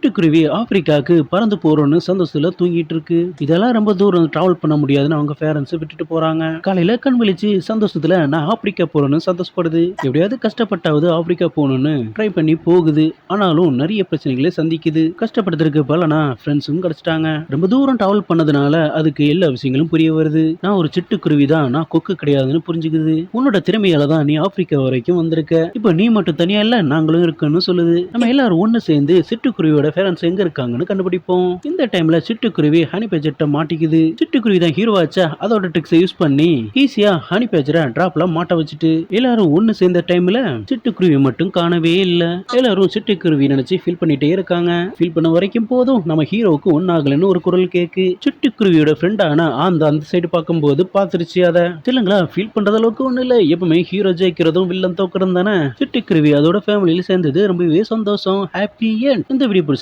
சிட்டுக்குருவி ஆப்பிரிக்காவுக்கு பறந்து போறோம்னு சந்தோஷத்துல தூங்கிட்டு இருக்கு. இதெல்லாம் ரொம்ப தூரம் டிராவல் பண்ண முடியாதுன்னு அவங்க பேரண்ட்ஸ் விட்டுட்டு போறாங்க. காலையில கண் விழிச்சு சந்தோஷத்துல நான் ஆப்பிரிக்கா போறேன்னு சந்தோஷப்படுது. எப்படியாவது கஷ்டப்பட்டாவது ஆப்பிரிக்கா போகணும்னு ட்ரை பண்ணி போகுது. ஆனாலும் நிறைய பிரச்சனைகளை சந்திக்குது. கஷ்டப்படுறதுக்கு பலனா ஃப்ரெண்ட்ஸும் கிடைச்சிட்டாங்க. ரொம்ப தூரம் டிராவல் பண்ணதுனால அதுக்கு எல்லா விஷயங்களும் புரிய வருது. நான் ஒரு சிட்டுக்குருவி தான், நான் கொக்கு கிடையாதுன்னு புரிஞ்சுக்குது. உன்னோட திறமையால தான் நீ ஆப்பிரிக்கா வரைக்கும் வந்திருக்க. இப்ப நீ மட்டும் தனியா இல்ல, நாங்களும் இருக்கோம்னு சொல்லுது. நம்ம எல்லாரும் ஒண்ணு சேர்ந்து சிட்டுக்குருவியோட பேரண்ட்ஸ் எங்க இருக்காங்கன்னு கண்டுபிடிப்போம். இந்த டைம்ல சிட்டுக்குருவி ஹனி பேஜர்ட்ட மாட்டிக்குது. சிட்டுக்குருவி தான் ஹீரோவாச்சா, அதோட ட்ரிக்ஸை யூஸ் பண்ணி ஈஸியா ஹனி பேஜரை டிராப்ல மாட்ட வச்சுட்டு எல்லாரும் ஒண்ணு சேர்ந்த டைம்ல சிட்டுக்குருவி மட்டும் காணவே இல்ல. எல்லாரும் சிட்டுக்குருவி நினைச்சு ஃபீல் பண்ணிட்டே இருக்காங்க. ஃபீல் பண்ண வரைக்கும் போதும் நம்ம ஹீரோவுக்கு ஒன்னாகலன்னு ஒரு குரல் கேக்கு. சிட்டுக்குருவியோட ஃப்ரெண்டான அந்த சைடு பார்க்கும்போது பாத்துருச்சு. அத இல்லங்களா, ஃபீல் பண்றது அளவுக்கு ஒண்ணு இல்ல. எப்பவுமே ஹீரோ ஜெயிக்கிறதும் வில்லன் தோக்கிறதும் தானே. சிட்டுக்குருவி அதோட ஃபேமிலியில சேர்ந்தது ரொம்பவே சந்தோஷம். Happy end. இந்த வீடியோ